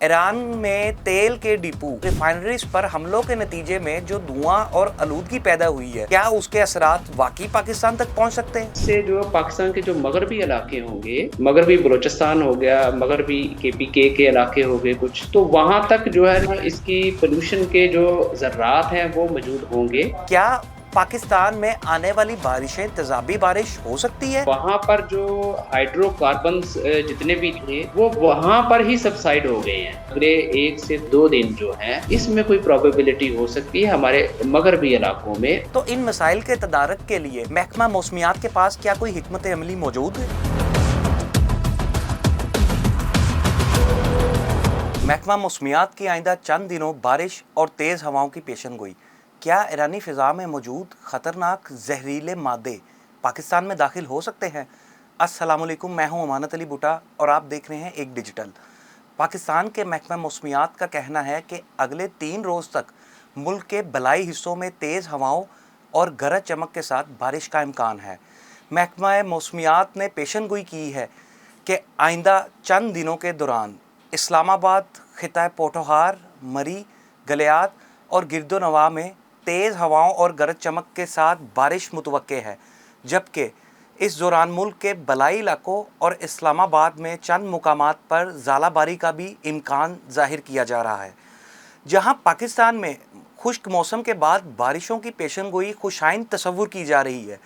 Iran में तेल के डिपो रिफाइनरीज पर हमलों के नतीजे में जो धुआं और आलूदगी पैदा हुई है, क्या उसके असरात वाकई पाकिस्तान तक पहुंच सकते हैं? इससे जो पाकिस्तान के जो मगरबी इलाके होंगे, मगरबी बलूचिस्तान हो गया, मगरबी केपीके के इलाके हो गए कुछ, तो वहां तक जो है ना इसकी पोल्यूशन के जो ज़र्रात हैं वो मौजूद होंगे। क्या पाकिस्तान में आने वाली बारिशें तेजाबी बारिश हो सकती है? वहां पर जो हाइड्रोकार्बन्स जितने भी थे वो वहां पर ही सबसाइड हो गए हैं। अगले 1 से 2 दिन जो है इसमें कोई प्रोबेबिलिटी हो सकती है हमारे मगरबी इलाकों में। तो इन मसाइल के तदारक के लिए महकमा मौसमियात के पास क्या कोई हिकमत अमली मौजूद है? महकमा मौसमियात की आइंदा चंद दिनों बारिश और तेज़ हवाओं की पेशन गोई। क्या ईरानी फ़िज़ा में मौजूद ख़तरनाक जहरीले मादे पाकिस्तान में दाखिल हो सकते हैं? अस्सलामुअलैकुम, मैं हूं अमानत अली बूटा और आप देख रहे हैं एक डिजिटल। पाकिस्तान के महकमा मौसमियात का कहना है कि अगले 3 रोज़ तक मुल्क के बलाई हिस्सों में तेज़ हवाओं और गरज चमक के साथ बारिश का इम्कान है। महकमा मौसमियात ने पेशन गोई की है कि आइंदा चंद दिनों के दौरान इस्लामाबाद, खिता पोठोहार, मरी, गलियात और गिरदोनवा में तेज़ हवाओं और गरज चमक के साथ बारिश मुतवक्के है, जबकि इस दौरान मुल्क के बलाई इलाकों और इस्लामाबाद में चंद मुकामात पर ज़ालाबारी का भी इम्कान ज़ाहिर किया जा रहा है। जहां पाकिस्तान में खुश्क मौसम के बाद बारिशों की पेशनगोई खुशाइन तस्वुर की जा रही है,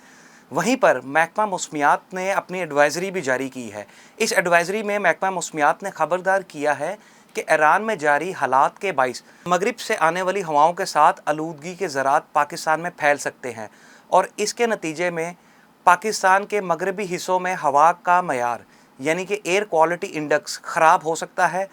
वहीं पर महकमा मौसमियात ने अपनी एडवाइज़री भी जारी की है। इस एडवाइज़री में महकमा मौसमियात ने खबरदार किया है कि ईरान में जारी हालात के बाइस मगरिब से आने वाली हवाओं के साथ आलूदगी के ज़रात पाकिस्तान में फैल सकते हैं और इसके नतीजे में पाकिस्तान के मगरबी हिस्सों में हवा का मयार यानी कि एयर क्वालिटी इंडेक्स ख़राब हो सकता है।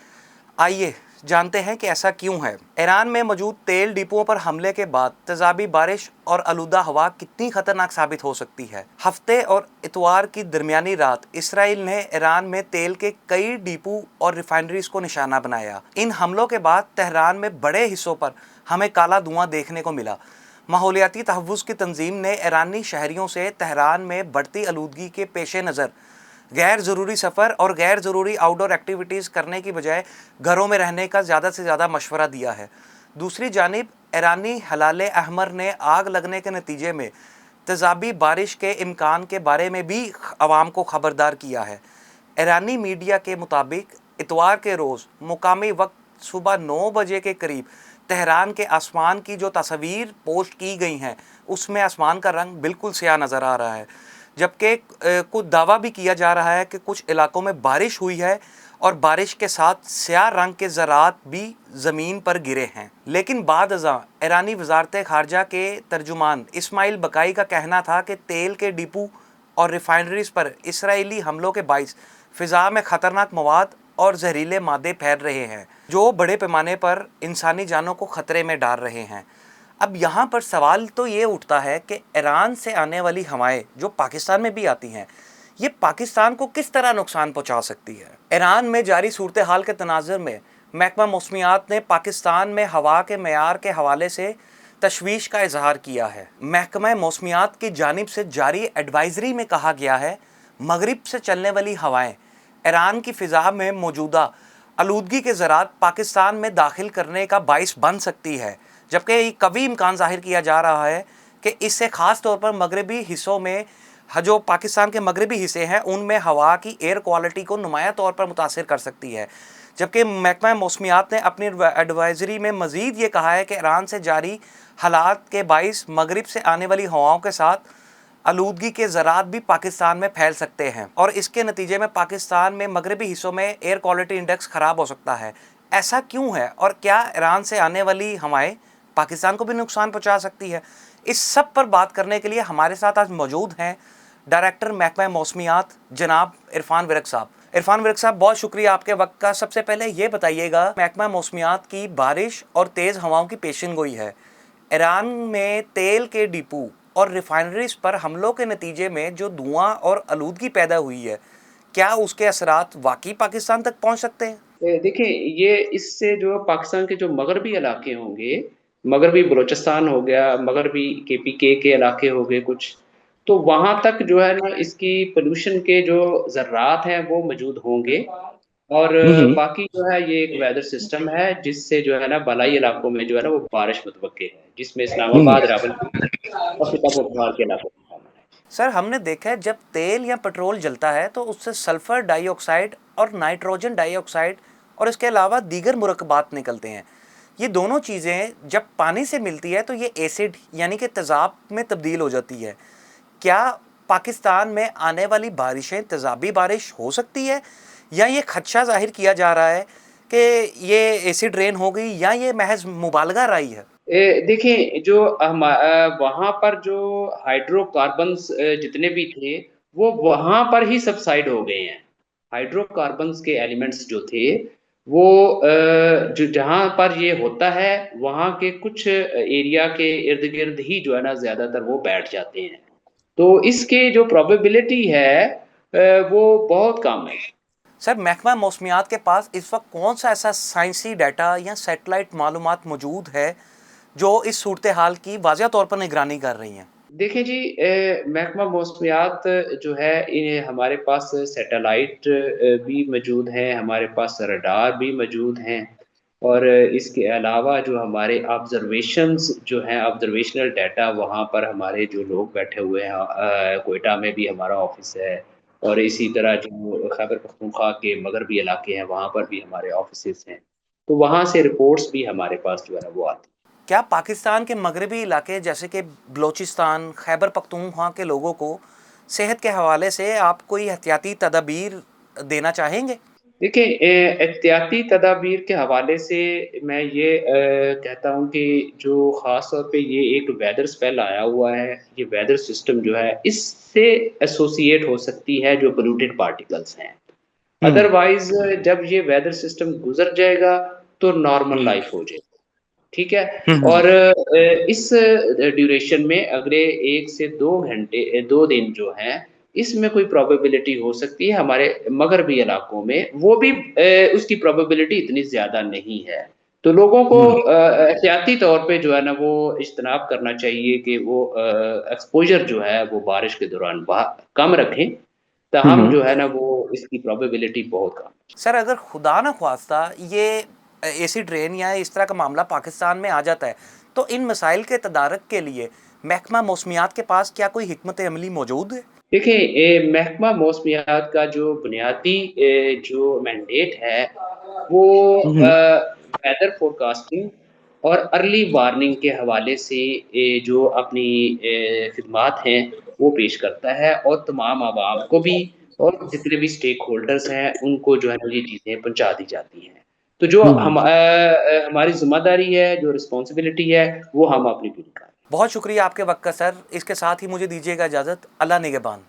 आइए जानते हैं कि ऐसा क्यों है। ईरान में मौजूद तेल डिपों पर हमले के बाद तेजाबी बारिश और आलूदा हवा कितनी खतरनाक साबित हो सकती है। हफ्ते और इतवार की दरमियानी रात इसराइल ने ईरान में तेल के कई डिपो और रिफाइनरीज को निशाना बनाया। इन हमलों के बाद तेहरान में बड़े हिस्सों पर हमें काला धुआं देखने को मिला। माहौलियाती तहफ़्फ़ुज़ की तंजीम ने ईरानी शहरियों से तेहरान में बढ़ती आलूदगी के पेश नज़र गैर ज़रूरी सफ़र और गैर ज़रूरी आउटडोर एक्टिविटीज़ करने की बजाय घरों में रहने का ज़्यादा से ज़्यादा मशवरा दिया है। दूसरी जानिब ईरानी हलाल अहमर ने आग लगने के नतीजे में तेज़ाबी बारिश के इम्कान के बारे में भी आवाम को ख़बरदार किया है। ईरानी मीडिया के मुताबिक इतवार के रोज़ मुकामी वक्त सुबह 9 बजे के करीब तेहरान के आसमान की जो तस्वीर पोस्ट की गई हैं उसमें आसमान का रंग बिल्कुल स्याह नज़र आ रहा है, जबकि कुछ दावा भी किया जा रहा है कि कुछ इलाकों में बारिश हुई है और बारिश के साथ स्याह रंग के ज़रात भी ज़मीन पर गिरे हैं। लेकिन बाद अज़ां ईरानी वजारत ख़ारजा के तर्जुमान इस्माइल बकाई का कहना था कि तेल के डिपो और रिफाइनरीज पर इसराइली हमलों के बाइस फ़िज़ा में ख़तरनाक मवाद और जहरीले मादे फैल रहे हैं, जो बड़े पैमाने पर इंसानी जानों को ख़तरे में डाल रहे हैं। अब यहाँ पर सवाल तो ये उठता है कि ईरान से आने वाली हवाएं जो पाकिस्तान में भी आती हैं, ये पाकिस्तान को किस तरह नुकसान पहुँचा सकती है। ईरान में जारी सूरत हाल के तनाज़ुर में महकमा मौसमियात ने पाकिस्तान में हवा के मयार के हवाले से तशवीश का इजहार किया है। महकमा मौसमियात की जानिब से जारी एडवाइज़री में कहा गया है, मगरिब से चलने वाली हवाएँ ईरान की फ़िज़ा में मौजूदा आलूदगी के ज़रात पाकिस्तान में दाखिल करने का बाइस बन सकती है, जबकि कभी इम्कान ज़ाहिर किया जा रहा है कि इससे ख़ास तौर पर मगरबी हिस्सों में जो पाकिस्तान के मगरबी हिस्से हैं उनमें हवा की एयर क्वालिटी को नुमाया तौर पर मुतासिर कर सकती है। जबकि महकमा मौसमियात ने अपनी एडवाइज़री में मज़ीद ये कहा है कि ईरान से जारी हालात के बाइस मगरिब से आने वाली हवाओं के साथ आलूदगी के ज़रात भी पाकिस्तान में फैल सकते हैं और इसके नतीजे में पाकिस्तान में मगरबी हिस्सों में एयर क्वालिटी इंडेक्स ख़राब हो सकता है। ऐसा क्यों है और क्या ईरान से आने वाली हवाएं पाकिस्तान को भी नुकसान पहुंचा सकती है? इस सब पर बात करने के लिए हमारे साथ आज मौजूद हैं डायरेक्टर महकमा मौसमियात जनाब इरफान विरक साहब। इरफान विरक साहब, बहुत शुक्रिया आपके वक्त का। सबसे पहले ये बताइएगा, महकमा मौसमियात की बारिश और तेज़ हवाओं की पेशन गोई है, ईरान में तेल के डिपो और रिफाइनरीज पर हमलों के नतीजे में जो धुआं और आलूदगी पैदा हुई है, क्या उसके असरात वाकई पाकिस्तान तक पहुंच सकते हैं? देखिए, ये इससे जो पाकिस्तान के जो मगरबी इलाके होंगे, मगरबी बलूचिस्तान हो गया, मगरबी केपीके के इलाके हो गए कुछ, तो वहां तक जो है ना इसकी पोल्यूशन के जो ज़र्रात हैं वो मौजूद होंगे। और हम्म। बाकी जो है ये एक वेदर सिस्टम है जिससे जो है ना बलाई इलाकों में जो है ना वो बारिश मुतवक्के है, जिसमें हम्म। इस्लामाबाद, रावलपिंडी और सीतापुर गढ़वाल के इलाकों में शामिल है। सर हमने देखा है जब तेल या पेट्रोल जलता है तो उससे सल्फर डाइऑक्साइड और नाइट्रोजन डाइऑक्साइड और इसके अलावा दीगर मुरक्कबात निकलते हैं। ये दोनों चीज़ें जब पानी से मिलती है तो ये एसिड यानी कि तेज़ाब में तब्दील हो जाती है। क्या पाकिस्तान में आने वाली बारिशें तेज़ाबी बारिश हो सकती है, या ये खदशा जाहिर किया जा रहा है कि ये एसिड रेन हो गई, या ये महज मुबालगा राई है? देखिए जो वहाँ पर जो हाइड्रोकार्बन्स जितने भी थे वो वहाँ पर ही सबसाइड हो गए हैं। हाइड्रोकार्बन्स के एलिमेंट्स जो थे वो जो जहाँ पर ये होता है वहाँ के कुछ एरिया के इर्द-गिर्द ही जो है ना ज़्यादातर वो बैठ जाते हैं। तो इसके जो प्रोबेबिलिटी है वो बहुत कम है। सर महकमा मौसमियात के पास इस वक्त कौन सा ऐसा साइंसी डाटा या सैटेलाइट मालूमात मौजूद है जो इस सूरत हाल की वाज़िया तौर पर निगरानी कर रही हैं? देखिए जी महकमा मौसमियात जो है इन्हें हमारे पास सैटेलाइट भी मौजूद हैं, हमारे पास रडार भी मौजूद हैं और इसके अलावा जो हमारे ऑब्ज़र्वेशंस जो हैं ऑब्ज़र्वेशनल डाटा वहाँ पर हमारे जो लोग बैठे हुए हैं क्वेटा में भी हमारा ऑफ़िस है और इसी तरह जो खैबर पख्तूनख्वा के मगरबी इलाके हैं वहाँ पर भी हमारे ऑफ़िसेज़ हैं। तो वहाँ से रिपोर्ट्स भी हमारे पास जो है ना वो आती हैं। क्या पाकिस्तान के मगरबी इलाके जैसे कि बलोचिस्तान, खैबर पख्तूनख्वा के लोगों को सेहत के हवाले से आप कोई एहतियाती तदाबीर देना चाहेंगे? देखिए एहतियाती तदाबीर के हवाले से मैं ये कहता हूँ कि जो ख़ास तौर पे ये एक वेदर स्पेल आया हुआ है, ये वेदर सिस्टम जो है इससे एसोसिएट हो सकती है जो पोल्यूटेड पार्टिकल्स हैं। हम्म। अदरवाइज़ जब ये वेदर सिस्टम गुज़र जाएगा तो नॉर्मल लाइफ़ हो जाएगी। ठीक है? हम्म। और इस ड्यूरेशन में अगले 1 से 2 घंटे 2 दिन जो हैं, इसमें कोई प्रोबेबिलिटी हो सकती है हमारे मगरबी इलाकों में, वो भी उसकी प्रोबेबिलिटी इतनी ज़्यादा नहीं है। तो लोगों को हम्म। एहतियाती तौर पे जो है ना वो इज्तनाब करना चाहिए कि वो एक्सपोज़र जो है वो बारिश के दौरान कम रखें, ताहम हम्म। जो है ना वो इसकी प्रोबेबिलिटी बहुत कम है। सर अगर खुदा न ख्वास्ता ये एसिड रेन या इस तरह का मामला पाकिस्तान में आ जाता है तो इन मसाइल के तदारक के लिए महकमा मौसमियात के पास क्या कोई हिकमत अमली मौजूद है? देखिए महकमा मौसमियात का जो बुनियादी जो मैंडेट है वो हम्म। वेदर फोरकास्टिंग और अर्ली वार्निंग के हवाले से जो अपनी खिदमात हैं वो पेश करता है और तमाम आवाम को भी और जितने भी स्टेक होल्डर्स हैं उनको जो है ना ये चीज़ें पहुँचा दी जाती हैं। तो जो हम्म। हमारी ज़िम्मेदारी है, जो रिस्पॉन्सिबिलिटी है वो हम अपनी पूरी करें। बहुत शुक्रिया आपके वक्त का सर। इसके साथ ही मुझे दीजिएगा इजाज़त। अल्लाह निगहबान।